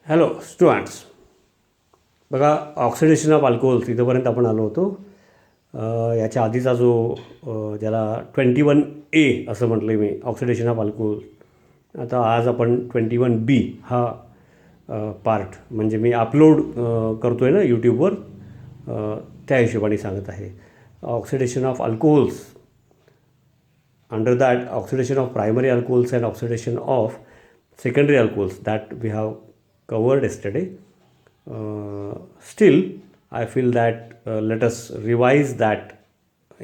Hello students. बघा, oxidation of alcohols इथंपर्यंत आपण आलो होतो. याच्या आधीचा जो ज्याला 21A असं म्हटलं आहे मी, ऑक्सिडेशन ऑफ अल्कोहोल. आता आज आपण 21B हा पार्ट म्हणजे मी अपलोड करतो आहे ना यूट्यूबवर, त्या हिशोबाने सांगत आहे. Oxidation of alcohols, under that oxidation of primary alcohols and oxidation of secondary alcohols that we have covered yesterday. Still I feel that let us revise that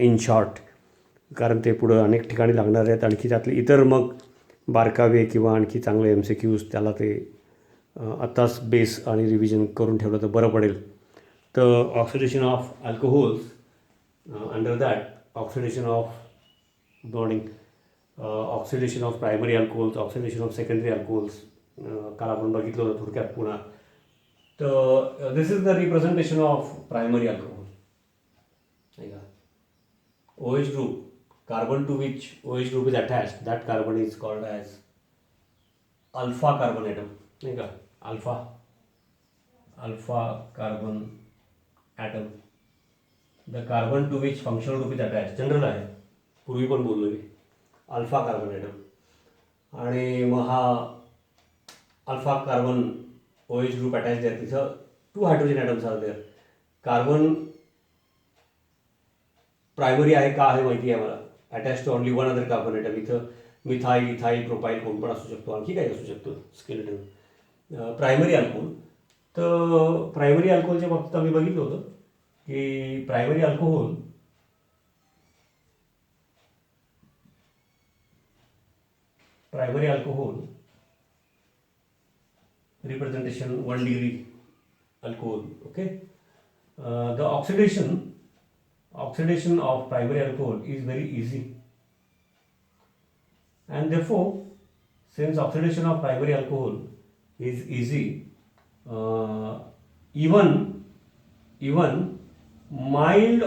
in short, कारण ते पुढं अनेक ठिकाणी लागणार आहेत. आणखी त्यातले इतर मग बारकावे किंवा आणखी चांगले MCQs त्याला ते आत्ताच बेस आणि रिव्हिजन करून ठेवलं तर बरं पडेल. तर oxidation of alcohols, under that oxidation of morning, oxidation of primary alcohols, oxidation of secondary alcohols काल आपण बघितलं होतं थोडक्यात पुन्हा. तर this is the representation of primary alcohol. नाही का, OH group, carbon to which OH group is attached, that carbon is called as alpha carbon atom. नाही का, alpha carbon atom. The carbon to which functional group is attached, general आहे, पूर्वी पण बोललो मी, alpha carbon item. आणि मग हा alpha carbon OH group attach आहे, तिथं 2 hydrogen atoms are there. Carbon primary आहे का आहे माहिती आहे मला, attach to only 1 other carbon atom. इथं मिथाईल, इथाईल, प्रोपाईल कोण पण असू शकतो, आणखी काही असू शकतो स्केलेटन. प्रायमरी अल्कोहोल, तर प्रायमरी अल्कोहोलच्या बाबतीत आम्ही बघितलं होतं की primary alcohol representation 1 degree alcohol. Okay, the oxidation of primary alcohol is very easy, and therefore since oxidation of primary alcohol is easy, even mild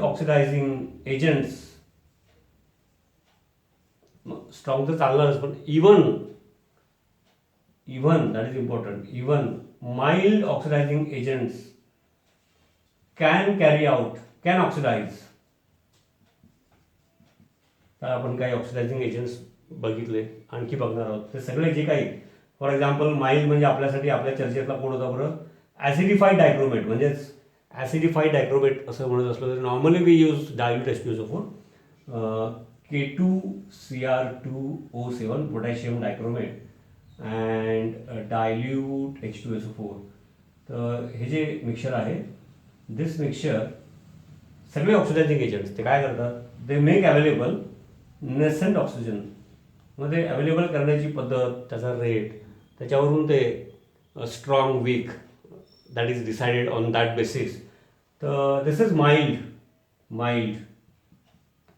oxidizing agents, strong तर चालणारच, पण even that is important, even mild oxidising agents can oxidise. तर आपण काही oxidising agents बघितले, आणखी बघणार आहोत. ते सगळे जे काही, फॉर एक्झाम्पल माइल्ड म्हणजे आपल्यासाठी आपल्या चर्चेतला कोण होता बरं, ॲसिडिफाईड डायक्रोमेट. म्हणजेच ॲसिडिफाईड डायक्रोमेट असं म्हणत असलं तरी normally we use dilute H2SO4, K2Cr2O7 potassium dichromate and dilute H2SO4. तर हे जे मिक्सचर आहे, दिस मिक्सचर सगळे ऑक्सिडायझिंग एजंट्स ते काय करतात, they make available nascent oxygen. मग ते अवेलेबल करण्याची पद्धत, त्याचा रेट, त्याच्यावरून ते strong weak that is decided on that basis. तर this is mild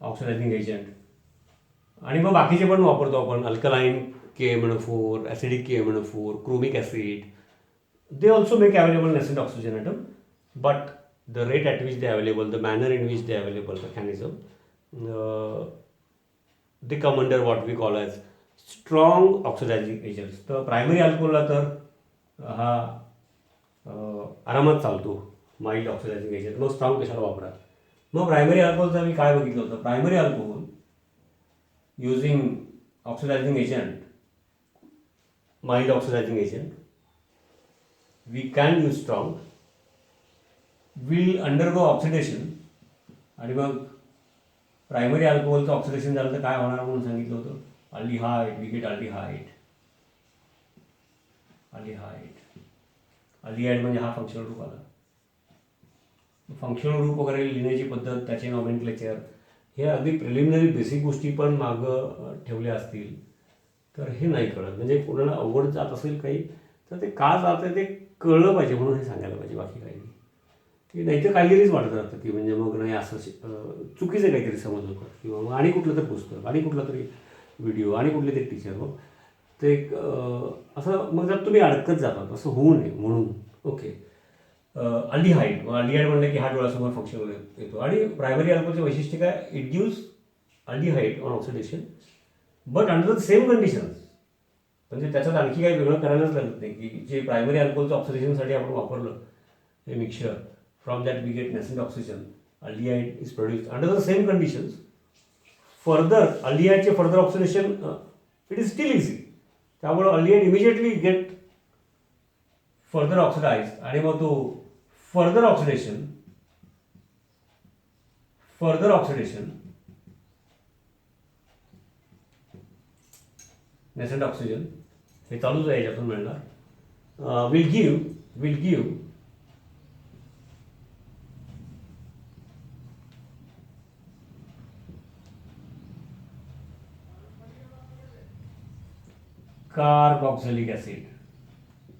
oxidizing agent. आणि मग बाकीचे पण वापरतो आपण, alkaline KMnO4, acidic KMnO4, chromic acid. They also make available nascent oxygen atom, but the rate at which they are available, the manner in which they are available, mechanism, they come under what we call as strong oxidizing agents. तर प्रायमरी अल्कोहोलला तर हा आरामात चालतो mild oxidizing agent, मग strong कशाला वापरा. मग प्रायमरी अल्कोहोलचं मी काय बघितलं होतं, primary alcohol using oxidizing agent, mild oxidizing agent, we can use strong, will undergo oxidation. आणि मग प्रायमरी अल्कोहोलचं ऑक्सिडेशन झालं तर काय होणार म्हणून सांगितलं होतं, अल्डिहाइड, वी गेट अल्डिहाइड म्हणजे हा फंक्शनल ग्रुप आला. फंक्शनल ग्रुप वगैरे लिहिण्याची पद्धत, त्याचे नॉमेनक्लेचर, हे अगदी प्रिलिमिनरी बेसिक गोष्टी पण मागं ठेवल्या असतील तर हे नाही कळत. म्हणजे कोणाला अवघड जात असेल काही तर ते का जात आहे ते कळलं पाहिजे म्हणून हे सांगायला पाहिजे, बाकी काही नाही. की नाही तर काहीतरीच वाटत राहतं की म्हणजे मग नाही असं चुकीचं काहीतरी समज होतं, किंवा मग आणि कुठलं तर पुस्तक, आणि कुठला तरी व्हिडिओ, आणि कुठले तरी टीचर, मग ते असं मग जर तुम्ही अडकत जातात, असं होऊ नये म्हणून. ओके, अल्डिहाइड म्हणलं की हा डोळ्यासमोर फंक्शन येतो. आणि प्रायमरी अल्कोहोलचे वैशिष्ट्य काय, it gives aldehyde on oxidation but under the same conditions. म्हणजे त्याच्यात आणखी काही वेगळं करायलाच लागत नाही की जे प्रायमरी अल्कोहोलच्या ऑक्सिडेशनसाठी आपण वापरलं हे mixture, from that we get nascent oxygen, aldehyde is produced under the same conditions. Further अल्डिहाइडचे further oxidation it is still easy. त्यामुळं aldehyde immediately get further oxidise आणि मग तो फर्दर ऑक्सिडेशन नेसेंट ऑक्सिजन हे चालूच आहे याच्यातून मिळणार. Will give carboxylic acid.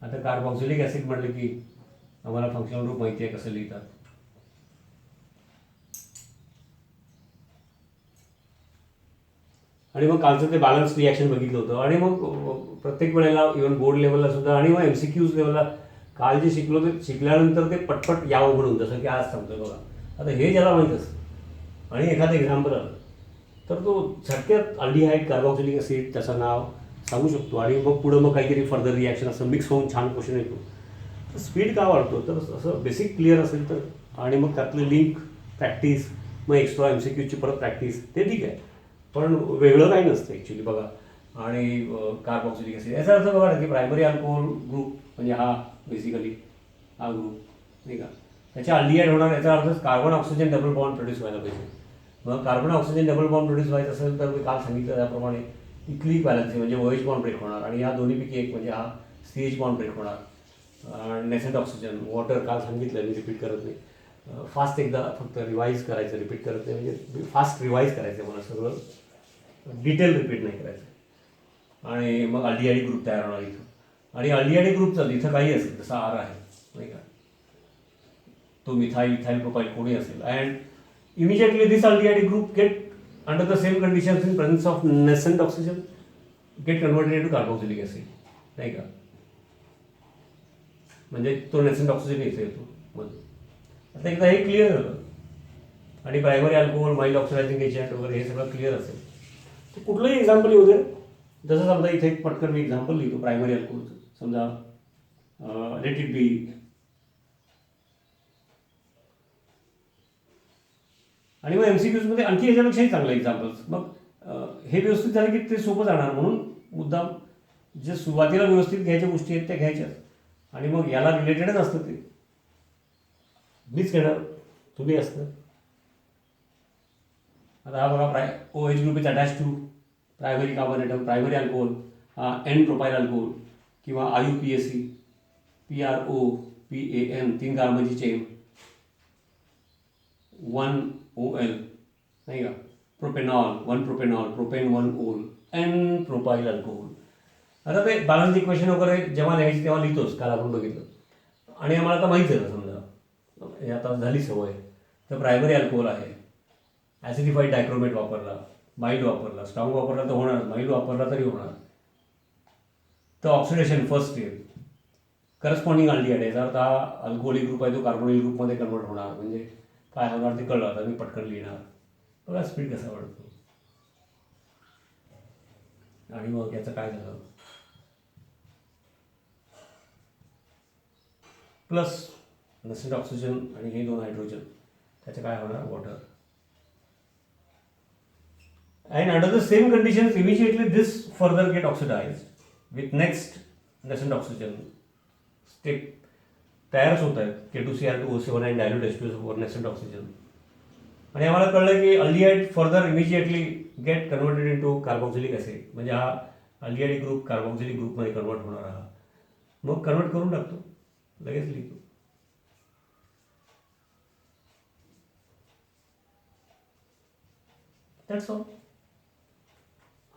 आता कार्बॉक्सिलिक ॲसिड म्हटलं की आम्हाला फंक्शनल ग्रुप माहिती आहे कसं लिहितात. आणि मग कालचं ते बॅलन्स रिॲक्शन बघितलं होतं. आणि मग प्रत्येक वेळेला इव्हन बोर्ड लेवलला सुद्धा आणि मग MCQs लेवलला काल जे शिकलो ते शिकल्यानंतर ते पटपट यावं म्हणून, जसं की आज सांगतो बघा. आता हे ज्याला माहीत असतं आणि एखादं एक्झाम्पल आलं तर तो झटक्यात अल्डिहाइड कार्बॉक्सिलिक ॲसिड त्याचं नाव सांगू शकतो. आणि मग पुढं मग काहीतरी फर्दर रिॲक्शन असं मिक्स होऊन छान क्वेश्चन येतो. तर स्पीड का वाढतो तर असं बेसिक क्लिअर असेल तर, आणि मग त्यातलं लिंक प्रॅक्टिस, मग एक्स्ट्रा MCQची परत प्रॅक्टिस, ते ठीक आहे. पण वेगळं काही नसतं ॲक्च्युली बघा. आणि कार्बॉक्सिलिक ॲसिड याचा अर्थ बघा ना की प्रायमरी अल्कोहोल ग्रुप म्हणजे हा बेसिकली हा ग्रुप नाही का, त्याच्या अल्डिहाइड होणार. याचा अर्थ carbon oxygen double bond produce व्हायला पाहिजे. मग carbon oxygen double bond produce व्हायचं असेल तर मी काल सांगितलं त्याप्रमाणे इथली बॅलन्स म्हणजे OH बॉन्ड ब्रेक होणार आणि या दोन्हीपैकी एक म्हणजे हा CH बॉन्ड ब्रेक होणार. नेसेंट ऑक्सिजन, वॉटर काल सांगितलं मी रिपीट करत नाही. फास्ट एकदा फक्त रिवाईज करायचं, रिपीट करत नाही म्हणजे फास्ट रिवाईज करायचं, मला सगळं डिटेल रिपीट नाही करायचं. आणि मग अल्डिहाइड ग्रुप तयार होणार इथं. आणि अल्डिहाइड ग्रुपचं इथं काही असेल जसा R आहे नाही का, तो मिथाईल इथाईल प्रोपाईल कोणी असेल. And immediately this aldehyde group get under the same conditions in presence of nascent oxygen get converted into carboxylic acid नाही का. म्हणजे तो नेसेंट ऑक्सिजन इथे येतो मध्ये. आता एकदा हे क्लिअर झालं आणि primary alcohol, mild oxidizing agent वगैरे हे सगळं क्लिअर असेल तर कुठलंही एक्झाम्पल येऊ दे. जसं समजा इथे एक पटकन मी एक्झाम्पल लिहितो प्रायमरी अल्कोहोलचं. समजा लेट इट बी आणि मग MCQsमध्ये आणखी याच्यापेक्षाही चांगलं एक्झाम्पल्स. मग हे व्यवस्थित झालं की ते सोपं जाणार म्हणून मुद्दाम जे सुरुवातीला व्यवस्थित घ्यायच्या गोष्टी आहेत त्या घ्यायच्याच. आणि मग याला रिलेटेडच असतं ते मीच घेणार, तुम्ही असतं. आता हा बघा OH group is attach to primary carbon atom, primary alcohol, N propyl alcohol किंवा IUPAC, PRO, PAN, 3 कार्बनची चेन, 1 OL नाही का, propanol, 1 propanol, propane 1 OL, N propyl alcohol. आता ते बॅलन्स इक्वेशन वगैरे जेव्हा लिहायची तेव्हा लिहितोच, काल आपण बघितलं. आणि आम्हाला आता माहीत झालं समजा हे आता झाली सवय. तर प्रायमरी अल्कोहोल आहे, ॲसिडिफाईड डायक्रोमेट वापरला, माइल्ड वापरला, स्ट्रॉंग वापरला तर होणार, माइल्ड वापरला तरी होणार. तर oxidation first step corresponding aldehyde, याचा अर्थ हा अल्कोहोलिक ग्रुप आहे तो कार्बोनिल ग्रुपमध्ये कन्वर्ट होणार. म्हणजे काय होणार ते कळलं, आता मी पटकन लिहिणार. बघा स्पीड कसा वाढतो. आणि मग याचं काय झालं, प्लस नेसेंट ऑक्सिजन आणि हे 2 हायड्रोजन, त्याचं काय होणार water. And under the same conditions immediately this further get oxidized with next nascent oxygen step तयारच होत आहेत. K2Cr2O7 आणि डायल्यूट H2SO4 नेसेंट ऑक्सिजन. आणि आम्हाला कळलं की aldehyde further immediately get converted into carboxylic acid. म्हणजे हा अल्डिहाइड ग्रुप कार्बॉक्सिलिक ग्रुपमध्ये कन्वर्ट होणार. हा मग कन्वर्ट करून टाकतो, लगेच लिहितो. That's all.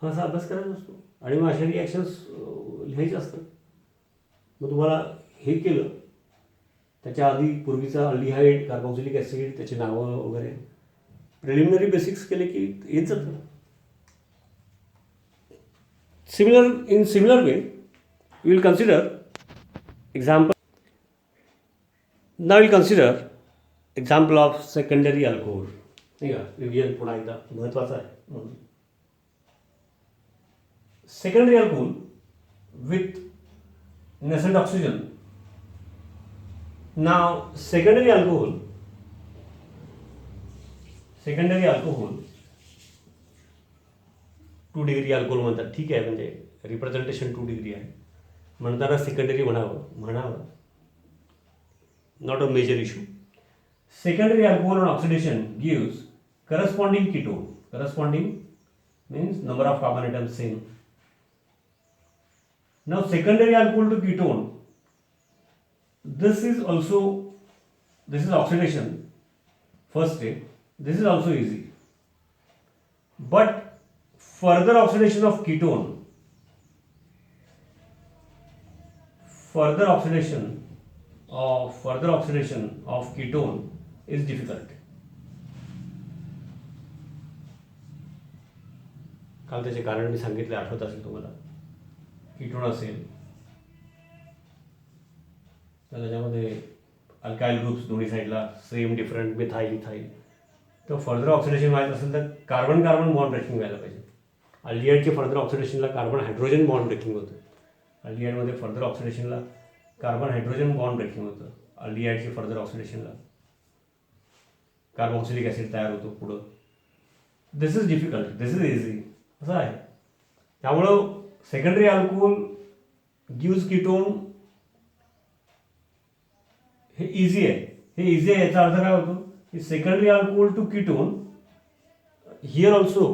हा असा अभ्यास करायचा असतो आणि मग अशा रिॲक्शन्स लिहायचे असतात. मग तुम्हाला हे केलं त्याच्या आधी पूर्वीचा अल्डिहाइड, कार्बॉक्सिलिक ॲसिड, त्याची नावं वगैरे प्रिलिमिनरी बेसिक्स केले की येत जातं. In similar way, we will consider example. Now we'll consider example of secondary alcohol. नाही का, रिव्हिजन पुन्हा एकदा महत्त्वाचं आहे म्हणून. secondary alcohol with nascent oxygen. Now secondary alcohol 2 degree alcohol म्हणतात. ठीक आहे, म्हणजे रिप्रेझेंटेशन 2 डिग्री आहे म्हणताना सेकंडरी म्हणावं. Not a major issue. Secondary alcohol on oxidation gives corresponding ketone. Corresponding means number of carbon atoms same. Now secondary alcohol to ketone, this is oxidation, first step. This is also easy, but further oxidation of ketone is difficult. काल त्याचे कारण मी सांगितले, आठवत असेल तुम्हाला. Ketone असेल तर त्याच्यामध्ये अल्काइल ग्रुप्स दोन्ही साईडला सेम डिफरंट मिथाईल इथाईल. तर फर्दर ऑक्सिडेशन व्हायचं असेल तर कार्बन कार्बन बॉन्ड ब्रेकिंग व्हायला पाहिजे. अल्डिहाइडचे फर्दर ऑक्सिडेशनला कार्बन हायड्रोजन बॉन्ड ब्रेकिंग होतं. अल्डिहाइडमध्ये फर्दर ऑक्सिडेशनला कार्बन हायड्रोजन बॉन्ड ब्रेकिंग होतं. अल्डिहाइडचे फर्दर ऑक्सिडेशनला कार्बोक्सिलिक ॲसिड तयार होतो पुढं. This is difficult, this is easy असं आहे. त्यामुळं सेकंडरी अल्कोहोल गिव्स कीटोन हे इझी आहे. हे इझी आहे याचा अर्थ काय होतो की secondary alcohol to ketone here also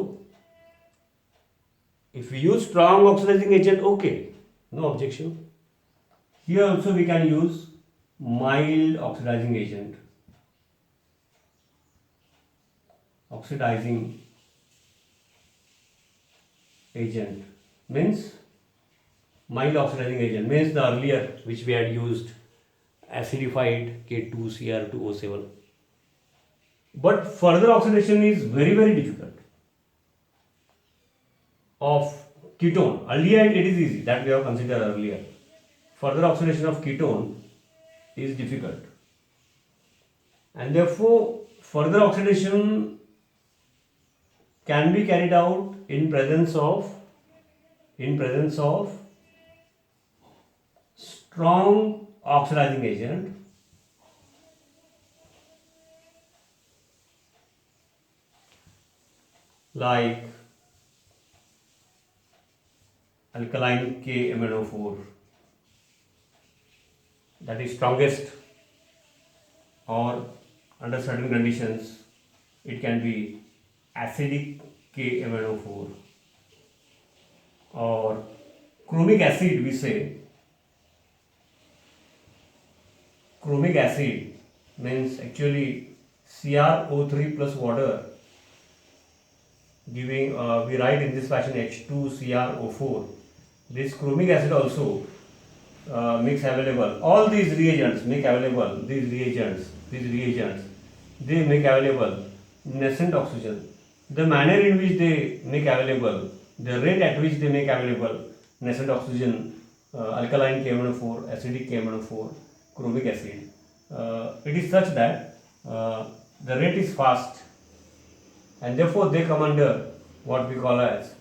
if you use strong oxidizing agent, okay, no objection. Here also we can use mild oxidizing agent. Oxidizing agent means mild oxidizing agent means the earlier which we had used acidified K2Cr2O7. But further oxidation is very difficult of ketone. Aldehyde it is easy, that we have considered earlier. Further oxidation of ketone is difficult, and therefore further oxidation can be carried out in presence of strong oxidizing agent like alkaline KMnO4, that is strongest, or under certain conditions it can be acidic KMnO4, or chromic acid. We say chromic acid means actually CrO3 plus water giving we write in this fashion H2CrO4. This chromic acid also makes available all these reagents, they make available nascent oxygen. The manner in which they make available, the rate at which they make available nascent oxygen, alkaline KMnO4, acidic KMnO4, chromic acid, it is such that the rate is fast, and therefore they come under what we call as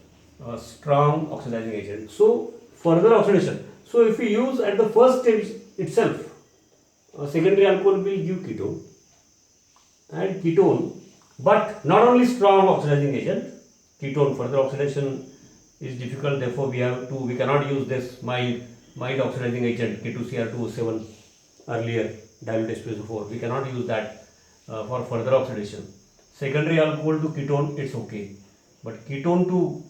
strong oxidizing agent. So further oxidation. So if we use at the first stage itself, secondary alcohol will give ketone, and ketone. But not only strong oxidizing agent, ketone further oxidation is difficult. Therefore, we cannot use this mild oxidizing agent K2Cr2O7 earlier dilute H2SO4. We cannot use that for further oxidation. Secondary alcohol to ketone, it's okay, but ketone to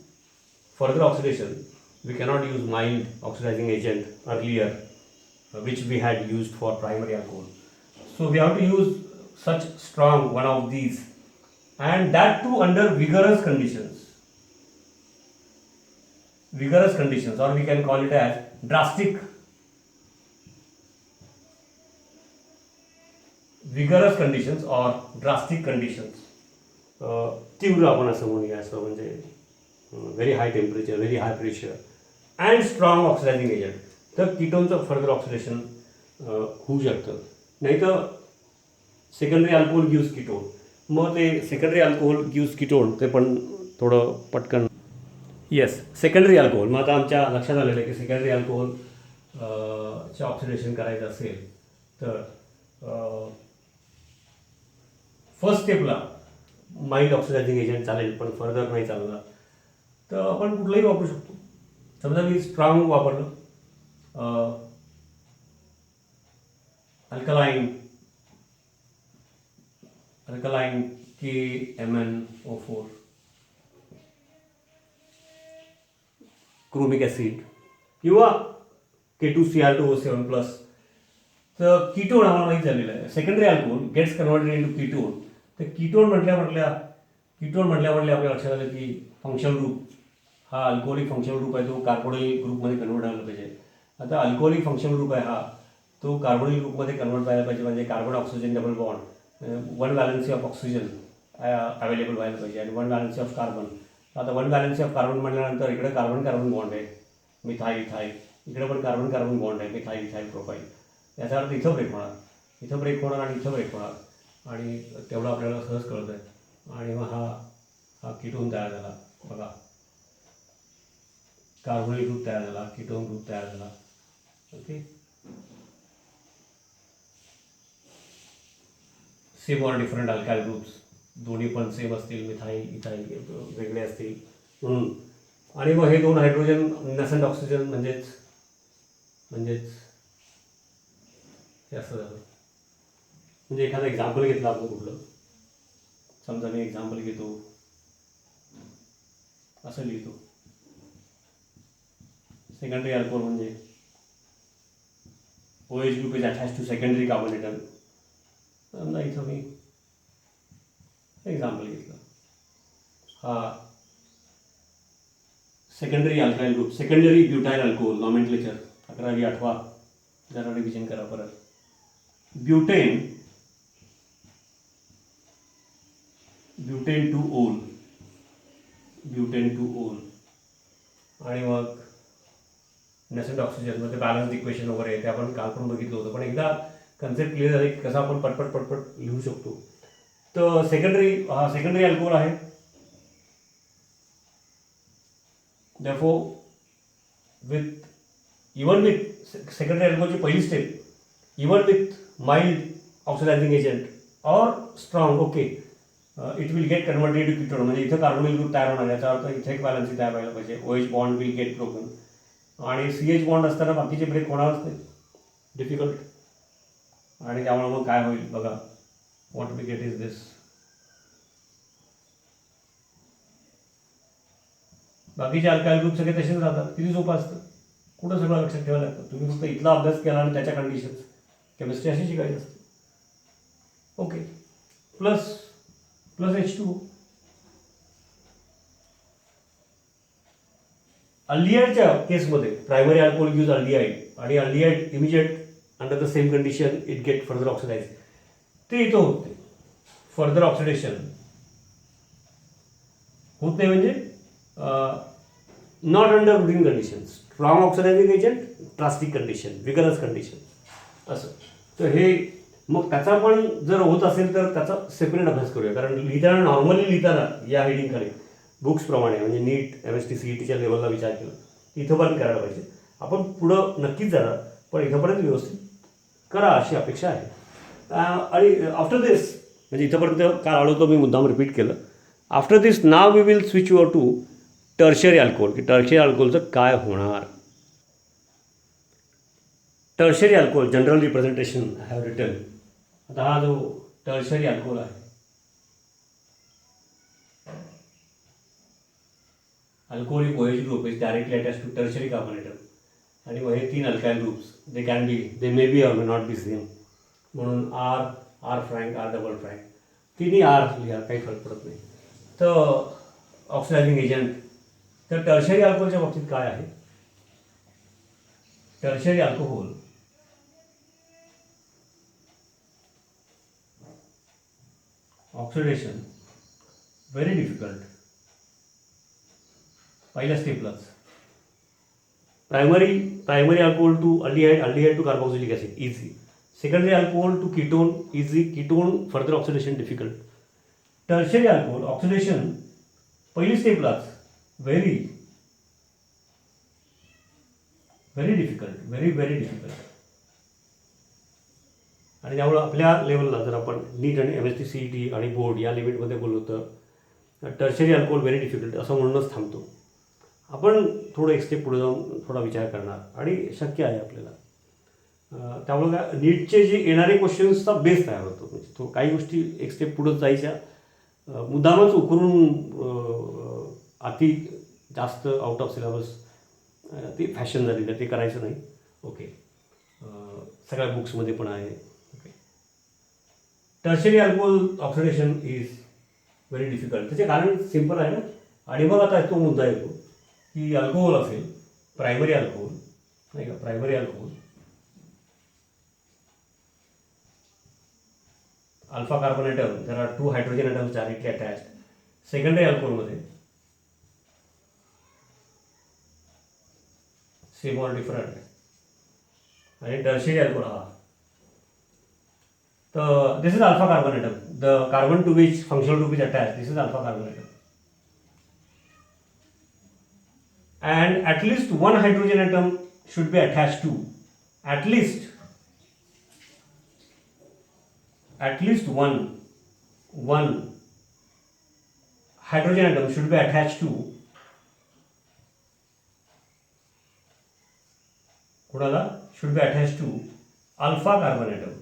further oxidation we cannot use mild oxidizing agent earlier, which we had used for primary alcohol. So we have to use such strong one of these, and that too under vigorous conditions, or we can call it as drastic. Vigorous conditions or drastic conditions. तीव्र आपण असं म्हणूया, असं म्हणजे very high temperature, very high pressure and strong oxidizing agent, तर कीटोनचं further oxidation होऊ शकतं. नाही तर सेकंडरी अल्कोहोल गिव्स कीटोन. मग ते सेकंडरी अल्कोहोल गिव्स कीटोन ते पण थोडं पटकन येस, सेकंडरी अल्कोहोल. मग आता आमच्या लक्षात आलेलं आहे की सेकंडरी अल्कोहोल चे ऑक्सिडेशन करायचं असेल तर फर्स्ट स्टेपला माइल्ड ऑक्सिडायझिंग एजंट चालेल, पण फर्दर नाही चालणार तर आपण कुठलंही वापरू शकतो. समजा मी स्ट्रॉंग वापरलं, अल्कलाईन KMnO4, क्रोमिक ॲसिड किंवा K2Cr2O7+. तर कीटोन आम्हाला माहीत झालेलं आहे. Secondary alcohol gets converted into ketone. तर कीटोन म्हटल्या आपल्या लक्षात आलं की फंक्शनल ग्रुप हा अल्कोहोलिक फंक्शनल ग्रुप आहे, तो कार्बोनिल ग्रुपमध्ये कन्वर्ट व्हायला पाहिजे. आता अल्कोहोलिक फंक्शनल ग्रुप आहे हा, तो कार्बोनिल ग्रुपमध्ये कन्वर्ट व्हायला पाहिजे, म्हणजे carbon oxygen double bond, one valency of oxygen available व्हायला पाहिजे आणि वन वॅलन्सी ऑफ कार्बन. आता वन वॅलन्सी ऑफ कार्बन म्हटल्यानंतर इकडे कार्बन कार्बन बॉन्ड आहे, मिथाईल इथाईल, इकडे पण कार्बन कार्बन बॉन्ड आहे, मिथाईल इथाईल प्रोफाईल. याचा अर्थ इथं ब्रेक होणार आणि इथं ब्रेक होणार आणि तेवढं आपल्याला सहज कळतं आहे. आणि मग हा कीटोन तयार झाला बघा, कार्बोनिल ग्रुप तयार झाला, कीटोन ग्रुप तयार झाला. Okay, same or different alkyl groups, दोन्ही पण सेम असतील, मिथाईल इथाईल वेगळे असतील म्हणून. आणि मग हे दोन हायड्रोजन नसंट ऑक्सिजन म्हणजेच हे असं झालं. म्हणजे एखादं एक्झाम्पल घेतलं आपण कुठलं, समजा मी एक्झाम्पल घेतो, असं लिहितो सेकंडरी अल्कोहोल म्हणजे OH group is attach to secondary carbon atom. समजा इथं मी एक्झाम्पल घेतलं, हा secondary alkyl group, secondary butyl alcohol. Nomenclature 11वी 8वा जरा रिव्हिजन करा परत. ब्युटेन टू ओल आणि मग नॅसेंट ऑक्सिजनमध्ये बॅलन्स इक्वेशन वगैरे ते आपण काल पण बघितलं होतं, पण एकदा कन्सेप्ट क्लिअर झाले की कसं आपण पटपट लिहू शकतो. तर सेकंडरी अल्कोहोल आहे. therefore even with secondary अल्कोहोलची पहिली step, even with mild oxidizing agent or strong, okay, it will get converted to ketone. म्हणजे इथं कार्बोनिल ग्रुप तयार होणार, याचा अर्थ इथे एक बॅलन्सी तयार व्हायला पाहिजे. OH bond will get broken आणि CH बॉन्ड असताना बाकीचे ब्रेक होणारच नाही, डिफिकल्ट. आणि त्यामुळे मग काय होईल बघा, व्हॉट वी गेट इज दिस. बाकीचे अल्काइल ग्रुप सगळे तसेच राहतात. किती सोपं असतं, कुठं सगळं लक्षात ठेवायला लागतं. तुम्ही फक्त इथला अभ्यास केला आणि त्याच्या कंडिशन्स, केमिस्ट्री अशी शिकायची असते. Okay, plus H2O. अल्डिहाइडच्या केसमध्ये प्रायमरी अल्कोहोल यूज अल्डिहाइड आणि aldehyde immediate under the same condition it get further oxidize. ते इथं होते, फर्दर ऑक्सिडेशन होत नाही, म्हणजे not under routine condition, strong oxidizing agent, drastic condition, vigorous condition असं. तर हे मग त्याचा पण जर होत असेल तर त्याचा सेपरेट अभ्यास करूया, कारण लिहिताना नॉर्मली लिहिताना या हेडिंगखाली बुक्सप्रमाणे म्हणजे नीट MST CETच्या लेवलला विचार केला इथंपर्यंत करायला पाहिजे. आपण पुढं नक्कीच जाणार, पण इथंपर्यंत व्यवस्थित करा अशी अपेक्षा आहे. आणि आफ्टर दिस, म्हणजे इथंपर्यंत काल आलो तो मी मुद्दाम रिपीट केलं. After this now we will switch your to tertiary alcohol, की टर्शियरी अल्कोहोलचं काय होणार. Tertiary alcohol general representation I have written. आता हा जो टर्शियरी अल्कोहोल आहे, alcoholic OH group is directly attach to tertiary carbon atom. आणि मग हे 3 alkyl groups, they may be or may not be same, म्हणून R prime, R double prime, तिन्ही R लिहा, काही फरक पडत नाही. तर ऑक्सिडायझिंग एजंट, तर टर्शियरी अल्कोहोलच्या बाबतीत काय आहे. Tertiary alcohol oxidation very difficult. पहिल्या स्टेपलाच primary alcohol to aldehyde to carboxylic acid easy. Secondary alcohol to ketone easy, ketone further oxidation difficult. Tertiary alcohol oxidation पहिली स्टेपलाच very very difficult, very very difficult. आणि त्यामुळं आपल्या लेवलला जर आपण नीट आणि MST CET आणि बोर्ड या लिमिटमध्ये बोललो तर टर्शरी अल्कोहोल व्हेरी डिफिकल्ट असं म्हणूनच थांबतो. आपण थोडं एक स्टेप पुढे जाऊन थोडा विचार करणार आणि शक्य आहे आपल्याला. त्यामुळे काय नीटचे जे येणारे क्वेश्चन्सचा बेस तयार होतो. म्हणजे तो काही गोष्टी एक स्टेप पुढं जायच्या मुद्दामच उकरून अति जास्त आउट ऑफ सिलेबस ती फॅशन झालेली आहे, ते करायचं नाही. ओके, सगळ्या बुक्समध्ये पण आहे. Okay, tertiary alcohol oxidation is very difficult. त्याचे कारण सिम्पल आहे ना. आणि मग आता तो मुद्दा येतो की अल्कोहोल असेल, प्रायमरी अल्कोहोल नाही का, primary alcohol alpha carbon atom, there are 2 hydrogen atoms directly attached. Secondary अल्कोहोलमध्ये सेम ऑर डिफरंट. आणि टर्शरी अल्कोहोल हा तर this is alpha carbon atom, the carbon to which functional group is attached, this is alpha carbon atom. And at least one hydrogen atom should be attached to, at least one hydrogen atom should be attached to कोणाला, should be attached to alpha carbon atom.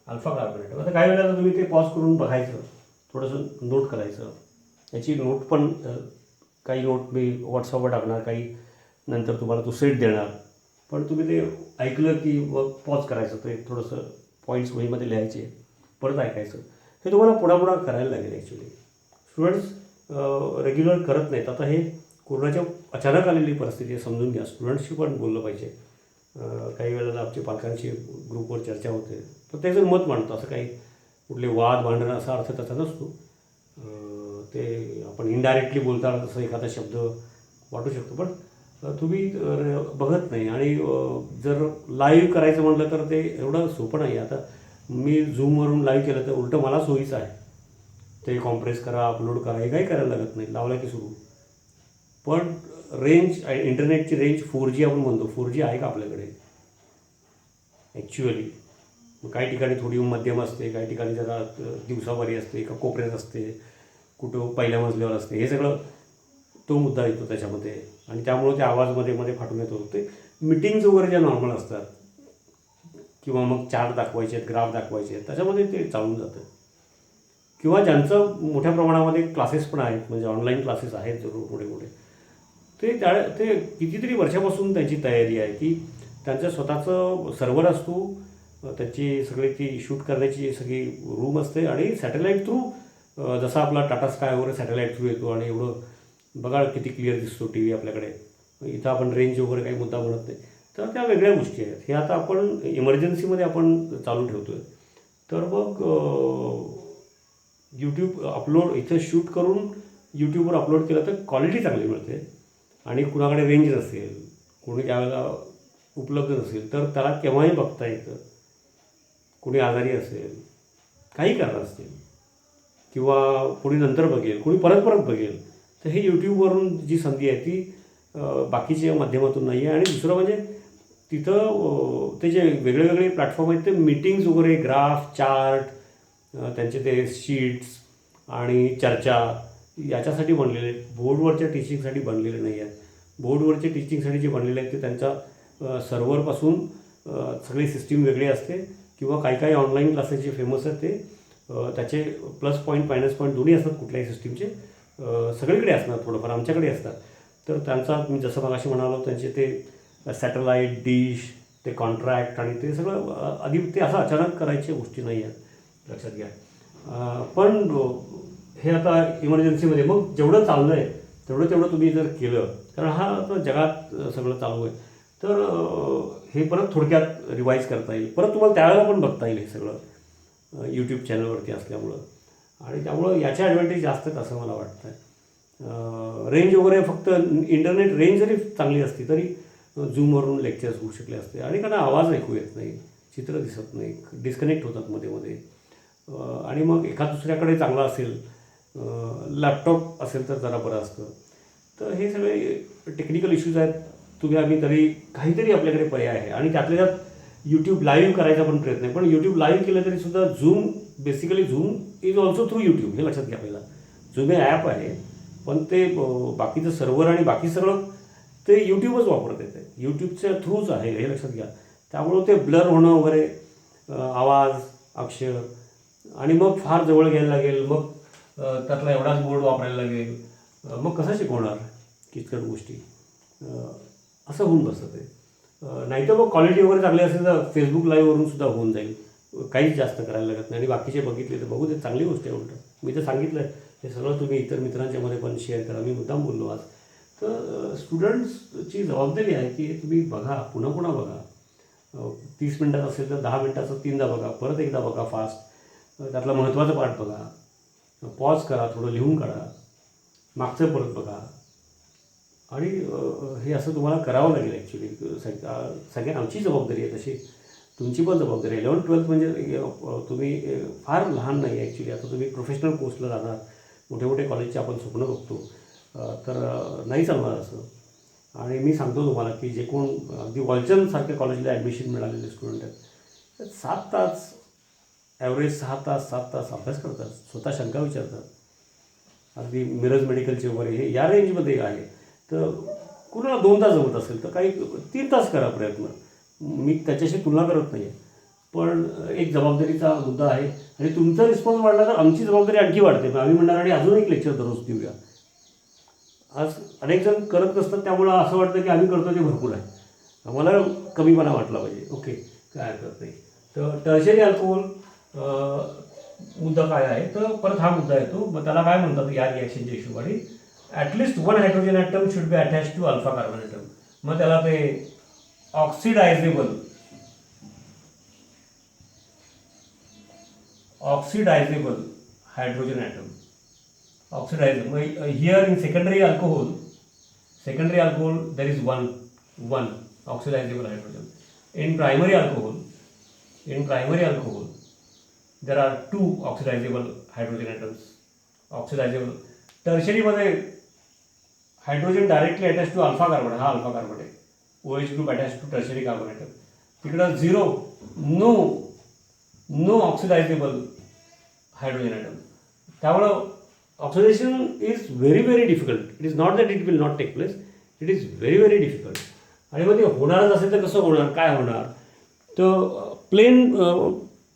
Alpha carbon atom. आता काही वेळेला तुम्ही ते pause करून बघायचं, थोडंसं note करायचं. याची नोट पण काही नोट मी व्हॉट्सअपवर टाकणार, काही नंतर तुम्हाला तो सेट देणार. पण तुम्ही ते ऐकलं की मग पॉज करायचं, ते थोडंसं पॉईंट्स वहीमध्ये लिहायचे, परत ऐकायचं. हे तुम्हाला पुढा करायला लागेल. ॲक्च्युली स्टुडंट्स रेग्युलर करत नाहीत. आता हे कोरोनाच्या अचानक आलेली परिस्थिती आहे, समजून घ्या. स्टुडंट्सशी पण बोललं पाहिजे. काही वेळेला आमच्या पालकांची ग्रुपवर चर्चा होते, प्रत्येकजण मत मांडतो. असं काही कुठले वाद भांडणं असा अर्थ त्याचा नसतो. ते आपण इनडायरेक्टली बोलताना तसं एखादा शब्द वाटू शकतो, पण तुम्ही बघत नाही. आणि जर लाईव्ह करायचं म्हटलं तर ते एवढं सोपं नाही. आता मी झूमवरून लाईव्ह केलं तर उलटं मला सोयीचं आहे. ते कॉम्प्रेस करा, अपलोड करा, हे काही करायला लागत नाही, लावलं की सुरू. पण रेंज, इंटरनेटची रेंज 4G आपण म्हणतो, 4G आहे का आपल्याकडे ॲक्च्युअली? काही ठिकाणी थोडी मध्यम असते, काही ठिकाणी जरा दिवसावारी असते, एका कोपऱ्यात असते, कुठं पहिल्या मजल्यावर असते. हे सगळं तो मुद्दा येतो त्याच्यामध्ये. आणि त्यामुळे ते आवाजमध्ये मध्ये फाटून येतो. ते मीटिंग्स वगैरे ज्या नॉर्मल असतात किंवा मग चार्ट दाखवायचे आहेत, ग्राफ दाखवायचे आहेत, त्याच्यामध्ये ते चालून जातं. किंवा ज्यांचं मोठ्या प्रमाणामध्ये क्लासेस पण आहेत, म्हणजे ऑनलाईन क्लासेस आहेत जरूर मोठे मोठे, ते कितीतरी वर्षापासून त्यांची तयारी आहे की त्यांचं स्वतःचं सर्व्हर असतो, त्याची सगळी ती शूट करण्याची सगळी रूम असते. आणि सॅटेलाईट थ्रू, जसा आपला टाटा स्काय वगैरे सॅटेलाईट थ्रू येतो, आणि एवढं बघा किती क्लिअर दिसतो टी व्ही आपल्याकडे. इथं आपण रेंज वगैरे काही मुद्दा म्हणत नाही. तर त्या वेगळ्या गोष्टी आहेत. हे आता आपण इमर्जन्सीमध्ये आपण चालू ठेवतो आहे. तर मग यूट्यूब अपलोड इथं शूट करून यूट्यूबवर अपलोड केलं तर क्वालिटी चांगली मिळते. आणि कुणाकडे रेंज नसेल, कोणी त्यावेळेला उपलब्ध नसेल, तर त्याला केव्हाही बघता येतं. कोणी आजारी असेल, काही कारण असतील, किंवा कोणी नंतर बघेल, कोणी परत बघेल, तर हे यूट्यूबवरून जी संधी आहे ती बाकीच्या माध्यमातून नाही आहे. आणि दुसरं म्हणजे तिथं ते जे वेगळे प्लॅटफॉर्म आहेत ते मीटिंग्स वगैरे, ग्राफ, चार्ट, त्यांचे ते शीट्स आणि चर्चा याच्यासाठी बनलेले आहेत. बोर्डवरच्या टीचिंगसाठी बनलेले नाही आहेत. बोर्डवरच्या टीचिंगसाठी जे बनलेले आहेत ते त्यांच्या सर्व्हरपासून सगळी सिस्टीम वेगळी असते. किंवा काही ऑनलाईन क्लासेस जे फेमस आहेत ते त्याचे प्लस पॉईंट मायनस पॉईंट दोन्ही असतात कुठल्याही सिस्टीमचे, सगळीकडे असणार, थोडंफार आमच्याकडे असतात. तर त्यांचा मी जसं मगाशी म्हणालो, त्यांचे ते सॅटेलाईट डिश, ते कॉन्ट्रॅक्ट आणि ते सगळं आधी ते असं अचानक करायच्या गोष्टी नाही आहेत, लक्षात घ्या. पण हे आता इमर्जन्सीमध्ये मग जेवढं चाललं आहे तेवढं तुम्ही जर केलं, कारण हा आता जगात सगळं चालू आहे, तर हे परत थोडक्यात रिवाईज करता येईल. परत तुम्हाला त्यावेळेला पण बघता येईल हे सगळं यूट्यूब चॅनलवरती असल्यामुळं. आणि त्यामुळं याचे ॲडव्हान्टेज जास्त आहेत असं मला वाटतं आहे. रेंज वगैरे, फक्त इंटरनेट रेंज जरी चांगली असती तरी झूमवरून लेक्चर्स होऊ शकले असते. आणि कारण आवाज ऐकू येत नाही, चित्र दिसत नाही, डिस्कनेक्ट होतात मध्ये. आणि मग एखाद दुसऱ्याकडे चांगला असेल, लॅपटॉप असेल तर जरा बरं असतं. तर हे सगळे टेक्निकल इश्यूज आहेत. तुम्ही आम्ही तरी काहीतरी आपल्याकडे पर्याय आहे. आणि त्यातल्या त्यात यूट्यूब लाईव्ह करायचा पण प्रयत्न आहे. पण यूट्यूब लाईव्ह केलं तरी सुद्धा zoom, basically zoom is also through YouTube, हे लक्षात घ्या. पहिला झूम हे ॲप आहे, पण ते बाकीचं सर्व्हर आणि बाकी सगळं ते यूट्यूबच वापरत येते, यूट्यूबच्या थ्रूच आहे, हे लक्षात घ्या. त्यामुळं ते ब्लर होणं वगैरे, आवाज, अक्षर, आणि मग फार जवळ घ्यायला लागेल, मग त्यातला एवढाच बोर्ड वापरायला लागेल, मग कसं शिकवणार किचकट गोष्टी, असं होऊन बसतं ते. नाहीतर मग क्वालिटी वगैरे चांगली असेल तर फेसबुक लाईव्हवरून सुद्धा होऊन जाईल, काहीच जास्त करायला लागत नाही. आणि बाकीचे बघितले तर बघू दे, चांगली गोष्ट आहे. उलट मी तर सांगितलं हे सगळं तुम्ही इतर मित्रांच्यामध्ये पण शेअर करा, मी मुद्दाम बोललो आज. तर स्टुडंट्सची जबाबदारी आहे की तुम्ही बघा, पुन्हा पुन्हा बघा. 30 मिनटात असेल तर 10 मिनटाचं 3दा बघा, परत एकदा बघा फास्ट, त्यातला महत्त्वाचा पार्ट बघा, पॉज करा, थोडं लिहून काढा, मागचं परत बघा. आणि हे असं तुम्हाला करावं लागेल ॲक्च्युली. सगळ्या आमची जबाबदारी आहे तशी, तुमची पण जबाबदारी आहे. 11th-12th म्हणजे तुम्ही फार लहान नाही ॲक्च्युली. आता तुम्ही प्रोफेशनल कोर्सला जाणार, मोठे मोठे कॉलेजचे आपण स्वप्न बघतो, तर नाही चालणार असं. आणि मी सांगतो तुम्हाला की जे कोण अगदी वॉलचंदसारख्या कॉलेजला ॲडमिशन मिळालेले स्टुडंट आहेत, 7 तास ॲव्हरेज 7 तास अभ्यास करतात, स्वतः शंका विचारतात. अगदी मिरज मेडिकलचे वगैरे हे या रेंजमध्ये आहे. तर कुणाला 2 तास जमत असेल तर काही 3 तास करा प्रयत्न, मी त्याच्याशी तुलना करत नाही आहे. पण एक जबाबदारीचा मुद्दा आहे. आणि तुमचा रिस्पॉन्स वाढला तर आमची जबाबदारी आणखी वाढते. मग आम्ही म्हणणार आणि अजून एक लेक्चर दररोज देऊया. आज अनेक जण करत नसतात, त्यामुळं असं वाटतं की आम्ही करतो ते भरपूर आहे, आम्हाला कमीपणा वाटला पाहिजे. ओके, काय हरकत नाही. तर टर्शरी अल्कोहोल मुद्दा काय आहे, तर परत हा मुद्दा येतो. मग त्याला काय म्हणतात या रिॲक्शनच्या हिशोबाने, at least 1 hydrogen atom should be attach to alpha carbon atom. मग त्याला ते oxidizable hydrogen atom, oxidizable. Here in secondary alcohol there is one oxidizable hydrogen. In primary alcohol there are 2 oxidizable hydrogen atoms. Oxidizable. Tertiary मध्ये hydrogen directly attach to alpha carbon, हा alpha carbon आहे, OH group attach to tertiary carbon atom. तिकडं 0, no oxidizable hydrogen atom. त्यामुळं oxidation is very very difficult. It is not that it will not take place, it is very very difficult. आणि मग ते होणारच असेल तर कसं होणार, काय होणार. तर प्लेन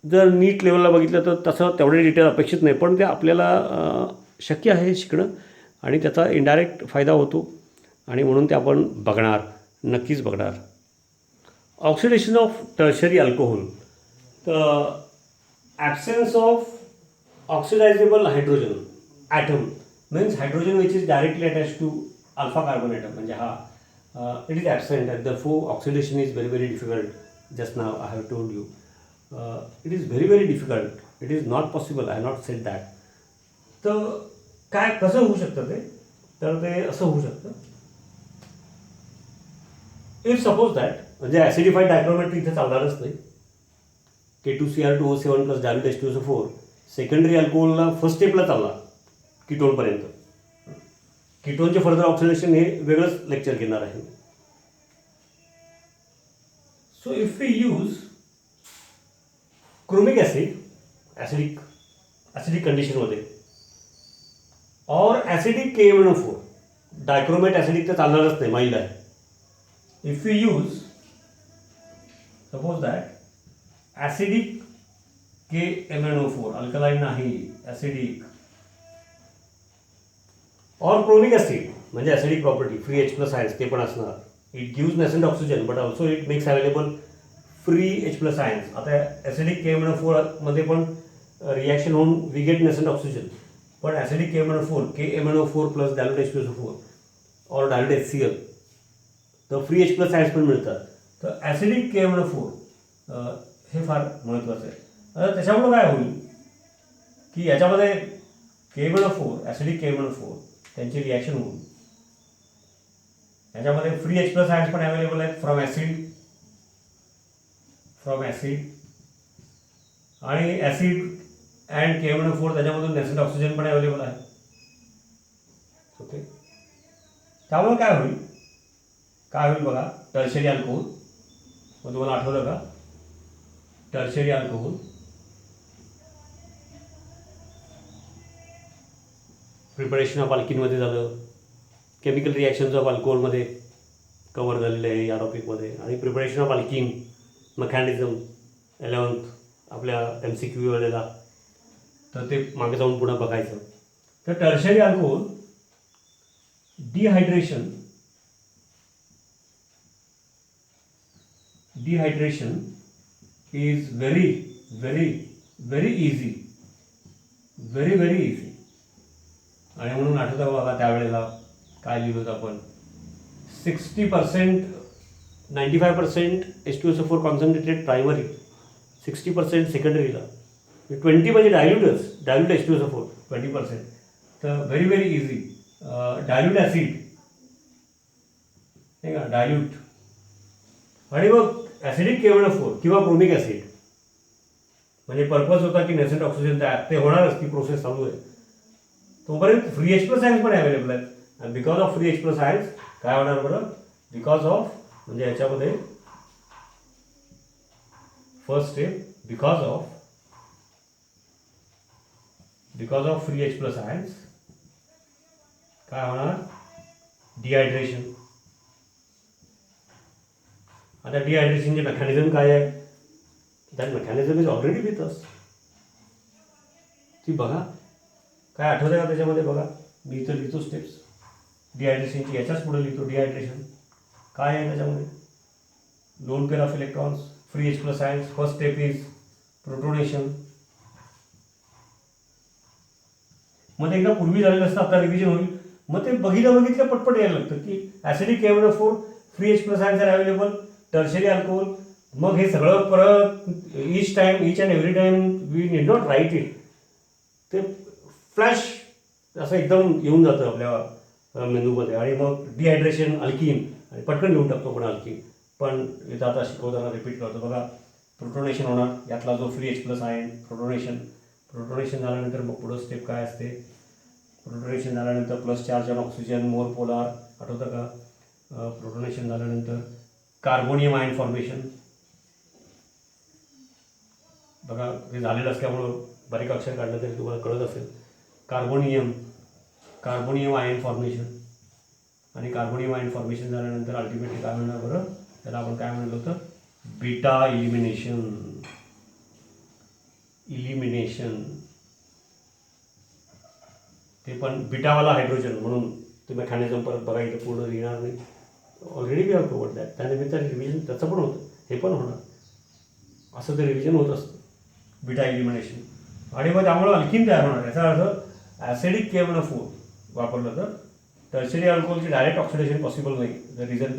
जर नीट लेवलला बघितलं तर तसं तेवढे डिटेल अपेक्षित नाही, पण ते आपल्याला शक्य आहे शिकणं, आणि त्याचा इनडायरेक्ट फायदा होतो. आणि म्हणून ते आपण बघणार, नक्कीच बघणार. ऑक्सिडेशन ऑफ टर्शरी अल्कोहोल, तर absence of oxidizable hydrogen atom means hydrogen which is directly attach to alpha carbon atom, म्हणजे हा it is absent at the four. Oxidation is very very difficult. Just now I have told you it is very very difficult. It is not possible. I not said that. तर काय कसं होऊ शकतं ते, तर ते असं होऊ शकतं, इफ सपोज दॅट, म्हणजे ॲसिडिफाईड डायक्रोमेट इथे चालणारच नाही. K2Cr2O7 plus dilute H2SO4 secondary अल्कोहोलला फर्स्ट स्टेपला चालला कीटोनपर्यंत. कीटोनचे फर्दर ऑक्सिडेशन हे वेगळंच लेक्चर घेणार आहे. So if we use chromic acid acidic कंडिशनमध्ये, और ॲसिडिक KMnO4, डायक्रोमेट ॲसिडिक तर चालणारच नाही, माइल्ड आहे. If we use suppose that acidic KMnO4, alkaline नाही, ॲसिडिक, और क्रोमिक ॲसिड म्हणजे acidic property, free H+ ions ते पण असणार. It gives nascent oxygen but also it makes available free H+ ions. आता ॲसिडिक KMnO4 मध्ये पण रिॲक्शन होऊन वी गेट नेसेंट ऑक्सिजन, पण acidic KMnO4 plus dilute H2SO4 और डायल्यूट HCl तर फ्री H+ आयन्स पण मिळतात. तर ॲसिडिक KMnO4 हे फार महत्त्वाचं आहे. आता त्याच्यामुळं काय होईल की याच्यामध्ये KMnO4, ॲसिडिक KMnO4 त्यांची रिॲक्शन होऊन याच्यामध्ये फ्री H+ आयन्स पण अवेलेबल आहेत फ्रॉम ॲसिड, आणि ॲसिड अँड KMnO4 त्याच्यामधून नेसेंट ऑक्सिजन पण अवेलेबल आहे. ओके, त्यामुळे काय होईल, काय होईल बघा, टर्शरी अल्कोहोल. मग तुम्हाला आठवलं का, टर्शरी अल्कोहोल प्रिपरेशन ऑफ अल्किनमध्ये झालं, केमिकल रिॲक्शन्स ऑफ अल्कोहोलमध्ये कवर झालेले आहे या टॉपिकमध्ये. आणि preparation of alkene mechanism 11th आपल्या MCQ वालेला, तर ते मागे जाऊन पुन्हा बघायचं. तर tertiary alcohol dehydration is very very very easy, very very easy. आणि म्हणून आठवतं बघा त्यावेळेला काय लिहिलं होतं आपण, 60% 95% H2SO4 कॉन्सन्ट्रेटेड प्रायमरी, 60% सेकंडरीला, 20 म्हणजे डायल्यूट H2SO4 20%. तर very very easy. Dilute acid नाही का, डायल्यूट. आणि मग ॲसिडिक KMnO4 किंवा क्रोमिक ॲसिड, म्हणजे पर्पज होता की नेसेंट ऑक्सिजन तयार, ते होणारच, ती प्रोसेस चालू आहे. तोपर्यंत फ्री H+ आयन्स पण अवेलेबल आहेत. आणि because of free H+ ions काय होणार बरं, बिकॉज ऑफ म्हणजे याच्यामध्ये first step, because of free H+ ions काय होणार, डिहायड्रेशन. आता डिहायड्रेशनचे मेकॅनिझम काय आहे, that mechanism is already with us. ती बघा, काय आठवतं का त्याच्यामध्ये बघा, मी इथं लिहितो स्टेप्स डिहायड्रेशनची, याच्याच पुढे लिहितो डिहायड्रेशन काय आहे त्याच्यामध्ये. Lone pair of electrons, free H+ ions, first step is protonation. मग ते एकदा पूर्वी झालेलं असतं, आता रिव्हिजन होईल. मग ते बघितलं पटपट यायला लागतं की acidic KMnO4, free H+ ions are available, tertiary alcohol. मग हे सगळं परत each and every time we need not write it. ते फ्लॅश असं एकदम येऊन जातं आपल्या मेंदूमध्ये. आणि मग डिहायड्रेशन, अल्किन, आणि पटकन लिहून टाकतो पण अल्किन. पण इथं आता शिकवताना रिपीट करतो बघा, प्रोटोनेशन होणार, यातला जो फ्री H+ आयन प्रोटोनेशन झाल्यानंतर मग पुढं स्टेप काय असते, प्रोटोनेशन झाल्यानंतर plus charge on oxygen, more polar, आठवतं का. प्रोटोनेशन झाल्यानंतर कार्बोनियम आयन फॉर्मेशन. बघा हे झालेलं असल्यामुळं बारीक अक्षर काढलं तरी तुम्हाला कळत असेल. Carbonium ion formation. आणि कार्बोनियम आयन फॉर्मेशन झाल्यानंतर अल्टिमेटली काय म्हणणार बरं, त्याला आपण काय म्हणलं होतं, बीटा इलिमिनेशन. ते पण बीटावाला हायड्रोजन, म्हणून ते मेकॅनिझम परत बघायचं, पूर्ण लिहिणार नाही, already we have covered that. त्यानिमित्ताने रिव्हिजन त्याचं पण होतं, हे पण होणार, असं ते रिव्हिजन होत असतं, बीटा इलिमिनेशन. आणि मग त्यामुळं अल्किन तयार होणार. याचा अर्थ ॲसिडिक KMnO4 वापरलं तर टर्शरी अल्कोहोलची डायरेक्ट ऑक्सिडेशन पॉसिबल नाही, द रिझन.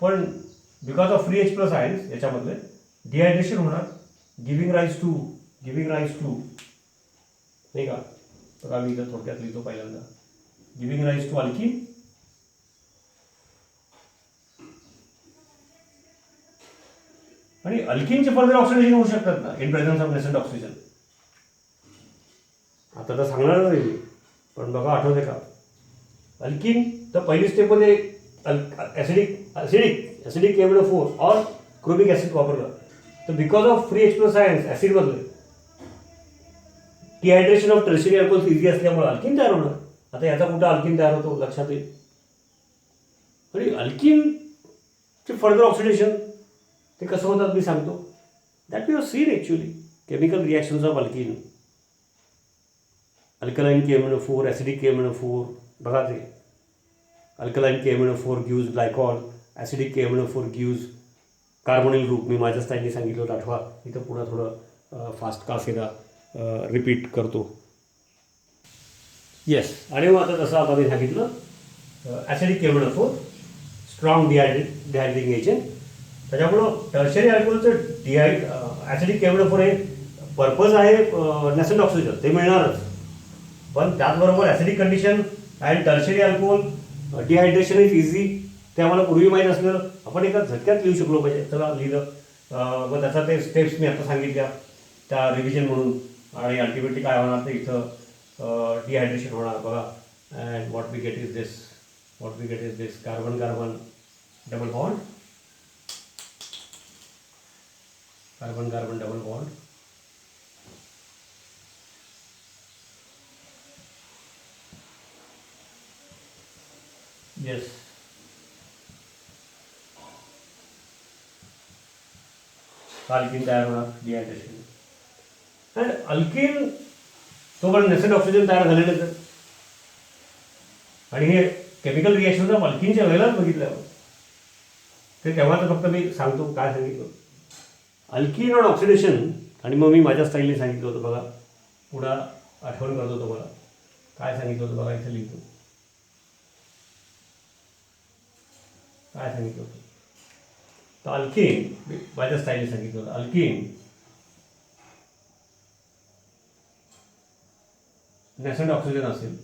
पण because of free H+ ions याच्यामधले डिहायड्रेशन होणार, गिविंग राईज टू नाही का. तर आम्ही इथं थोडक्यात लिहितो पहिल्यांदा, गिविंग राईज टू अल्किन. आणि अल्किनचे फर्दर ऑक्सिडेशन होऊ शकतात ना in presence of nascent oxygen. आता तर सांगणारच नाही, पण बघा आठवते का, अल्किन तर पहिली स्टेपमध्ये ॲसिडिक KMnO4 और क्रोमिक ॲसिड वापरलं. तर because of free H+ ions ॲसिडमधले dehydration of tertiary alcohols easy असल्यामुळे अल्किन तयार होणार. आता याचा कुठं अल्किन तयार होतो लक्षात येईल. आणि अल्किनचे फर्दर ऑक्सिडेशन ते कसं होतात मी सांगतो. That we have seen actually chemical reactions of alkene. Alkaline KMnO4, acidic KMnO4 बघा, ते alkaline KMnO4 gives glycol, acidic KMnO4 gives carbonyl group. मी माझ्या स्टाईलने सांगितलं होतं, आठवा. इथं पुन्हा थोडं फास्ट का असेल रिपीट करतो. येस. आणि मग आता जसं आता मी सांगितलं, ॲसिडिक KMnO4 स्ट्रॉंग डिहायड्रेटिंग एजंट. त्याच्यामुळं टर्शरी अल्कोहोलचं ॲसिडिक KMnO4 हे पर्पज आहे नेसेंट ऑक्सिजन, ते मिळणारच. पण त्याचबरोबर acidic condition and tertiary alcohol dehydration is easy, ते आम्हाला पूर्वी माहीत असलेलं आपण एका झटक्यात लिहू शकलो पाहिजे. चला लिहिलं. मग त्याचा ते स्टेप्स मी आता सांगितल्या त्या रिव्हिजन म्हणून. आणि अल्टिमेटली काय होणार, तर इथं डिहायड्रेशन होणार बघा. And what we get is this carbon double bond, carbon carbon double bond, yes, alkene तयार होणार डिहायड्रेशन. आणि अल्कीन तोपर्यंत नेसेंट ऑक्सिजन तयार झालेलेच आहे. आणि हे केमिकल रिॲक्शन ऑफ अल्कीनच्या वेळेलाच बघितल्यावर ते तेव्हा तर फक्त मी सांगतो काय सांगितलं अल्कीन ऑन ऑक्सिडेशन. आणि मग मी माझ्या स्टाईलने सांगितलं होतं बघा, पुढं आठवण करतो तुम्हाला काय सांगितलं होतं बघा, इथे लिहितो काय सांगितलं होतं. तर अल्कीन माझ्या स्टाईलने सांगितलं होतं. अल्कीन नेसेंट ऑक्सिजन असेल,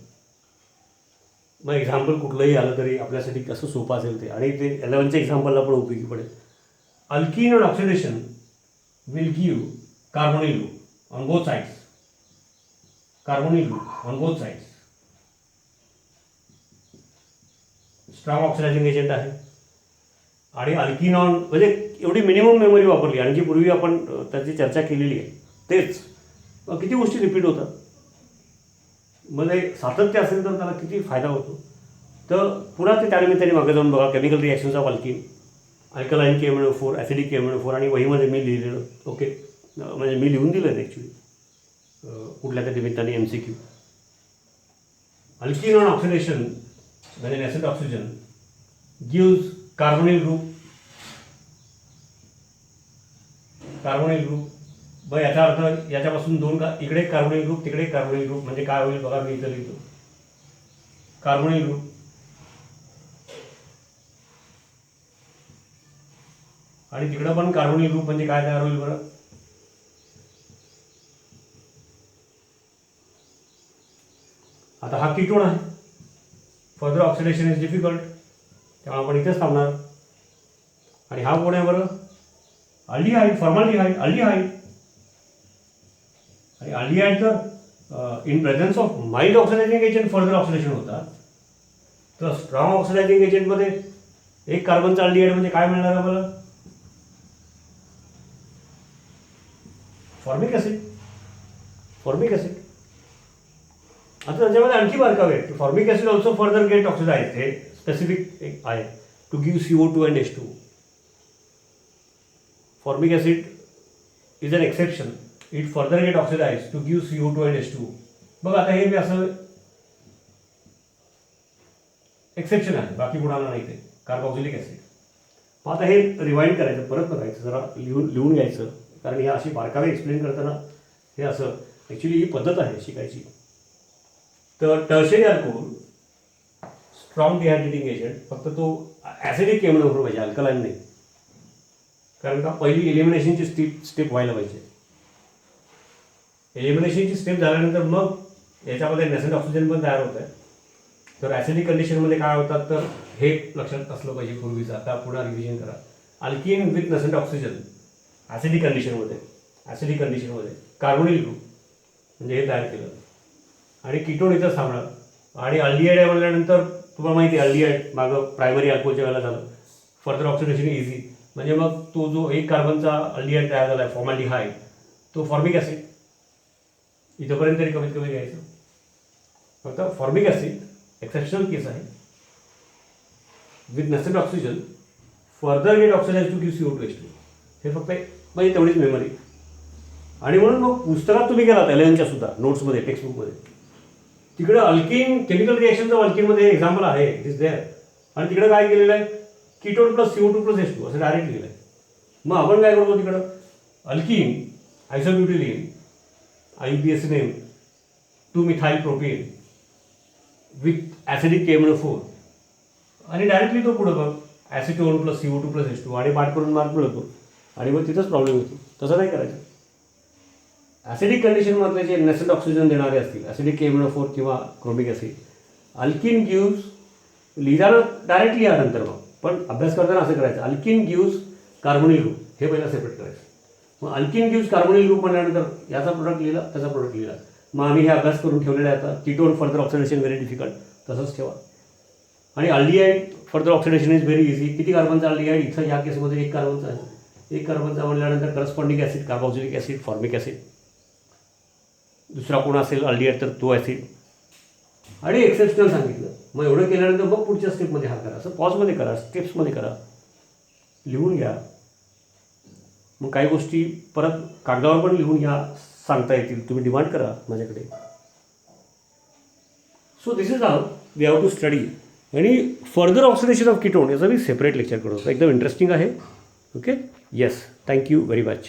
मग एक्झाम्पल कुठलंही आलं तरी आपल्यासाठी कसं सोपं असेल ते, आणि ते 11च्या एक्झाम्पलला पण उपयोगी पडेल. Alkyne on oxidation will give carbonyl group on both sides, carbonyl group on both sides. Strong oxidizing agent आहे. आणि अल्कीन ऑन म्हणजे एवढी मिनिमम मेमरी वापरली, आणखी पूर्वी आपण त्याची चर्चा केलेली आहे तेच. किती गोष्टी रिपीट होतात, मध्ये सातत्य असेल तर त्याला किती फायदा होतो. तर पुन्हा ते त्यानिमित्ताने मागे जाऊन बघा, chemical reactions of alkyne, alkaline KMnO4, acidic KMnO4, आणि वहीमध्ये मी लिहिलेलं. ओके, म्हणजे मी लिहून दिलं आहे ॲक्च्युली कुठल्या त्या निमित्ताने MCQ. अल्कीन ऑन ऑक्सिडेशन म्हणजे nascent oxygen gives carbonyl group, carbonyl group. मग याचा अर्थ याच्यापासून दोन इकडे कार्बोनिल ग्रुप, तिकडे कार्बोनिल ग्रुप, म्हणजे काय होईल बघा, मी इथं लिहितो कार्बोनिल ग्रुप, आणि तिकडं पण कार्बोनिल ग्रुप, म्हणजे काय तयार होईल बरं, आता हा कीटोन आहे. फर्दर ऑक्सिडेशन इज डिफिकल्ट, तेव्हा आपण इथेच थांबणार. आणि हा कोण आहे बरं, अल्डिहाइड, फॉर्मल्डिहाइड, अल्डिहाइड. आणि अल्डिहाइड तर in presence of mild oxidizing agent further oxidation होतात. तर स्ट्रॉंग ऑक्सिडायझिंग एजंटमध्ये एक कार्बनचा अल्डिहाइड म्हणजे काय मिळणार आहे बरं, फॉर्मिक ॲसिड, फॉर्मिक ॲसिड. आता त्याच्यामध्ये आणखी बारकावे आहेत की formic acid also further get oxidize, हे स्पेसिफिक एक आहे to give CO2 and H2. Formic acid is an exception, it further get oxidize to give CO2 and H2. बघ आता हे मी असं एक्सेप्शन आहे, बाकी कुणाला नाही ते कार्बोक्सिलिक ॲसिड. मग आता हे रिवाइंड करायचं, परत बघायचं, जरा लिहून घ्यायचं, कारण हे अशी बारकावे एक्सप्लेन करताना हे असं ॲक्च्युली ही पद्धत आहे शिकायची. तर टर्शरी अल्कोहोल स्ट्रॉंग डिहायड्रेटिंग एजंट, फक्त तो ॲसिडिक KMnO4 पाहिजे, अल्कलाईन नाही. कारण का पहिली एलिमिनेशनची स्टेप व्हायला पाहिजे. एलिमिनेशनची स्टेप झाल्यानंतर मग याच्यामध्ये नेसेंट ऑक्सिजन पण तयार होत आहे. तर ॲसिडिक कंडिशनमध्ये काय होतात, तर हे लक्षात असलं पाहिजे पूर्वीचं. आता पुन्हा रिव्हिजन करा. Alkyne with nascent oxygen acidic कंडिशनमध्ये कार्बोनिल ग्रुप म्हणजे हे तयार केलं, आणि कीटोन इथं थांबणार. आणि अल्डिहाइड आहे म्हणल्यानंतर तुम्हाला माहिती आहे अल्डिहाइड मागं प्रायमरी अल्कोहोलच्या वेळेला झालं, फर्दर ऑक्सिडेशन इझी. म्हणजे मग तो जो एक कार्बनचा अल्डिहाइड तयार झाला आहे फॉर्मल्डिहाइड, तो फॉर्मिक ॲसिड. इथंपर्यंत तरी कमीत कमी घ्यायचं. फक्त फॉर्मिक ॲसिड एक्सेप्शनल केस आहे. With nascent oxygen further get oxidize to give CO2 H2. हे फक्त म्हणजे तेवढीच मेमरी. आणि म्हणून मग पुस्तकात तुम्ही गेलात 11च्या सुद्धा नोट्समध्ये, टेक्स्टबुकमध्ये, तिकडं अल्कीन केमिकल रिॲक्शनचं अल्कीनमध्ये एक्झाम्पल आहे, इट इज देअर. आणि तिकडं काय केलेलं आहे, ketone plus CO2 plus H2 असं डायरेक्ट लिहिलं आहे. मग आपण काय करतो तिकडं, alkene isobutylene IUPAC name two methyl propene with acidic KMnO4, आणि डायरेक्टली तो पुढं बघ acetone plus CO2 plus H2, आणि पाठ करून मार्क मिळतो, आणि मग तिथंच प्रॉब्लेम येतो. तसं नाही करायचं. ॲसिडिक कंडिशनमधले जे नेसेंट ऑक्सिजन देणारे असतील, ॲसिडिक KMnO4 किंवा क्रोमिक ॲसिड, अल्कीन गिव्ज लिहिताना डायरेक्ट लिहा नंतर मग, पण अभ्यास करताना असं करायचं, अल्कीन गिव्ज कार्बोनिल ग्रुप, हे पहिला सेपरेट करायचं. मग अल्कीन गिव्ज कार्बोनिल ग्रुप म्हणल्यानंतर याचा प्रोडक्ट लिहिला, त्याचा प्रोडक्ट लिहिला. मग आम्ही हे अभ्यास करून ठेवलेला आहे. आता ketone further oxidation very difficult, तसंच ठेवा. आणि aldehyde further oxidation is very easy. किती कार्बन चालली आहे इथं या केसमध्ये? एक कार्बनचा आहे. एक कार्बनचा म्हणल्यानंतर corresponding acid carboxylic acid formic acid. दुसरा कोण असेल अल्डिहाइड तर तो ॲसिड. आणि एक्सेप्शनल सांगितलं. मग एवढं केल्यानंतर मग पुढच्या स्टेपमध्ये हा करा. असं पॉजमध्ये करा, स्टेप्समध्ये करा, लिहून घ्या. मग काही गोष्टी परत कागदावर पण लिहून घ्या, सांगता येतील. तुम्ही डिमांड करा माझ्याकडे. So this is how we have to study. आणि फर्दर ऑक्सिडेशन ऑफ कीटोन याचं मी सेपरेट लेक्चर करतो. एकदम इंटरेस्टिंग आहे. Okay. Yes. Thank you very much.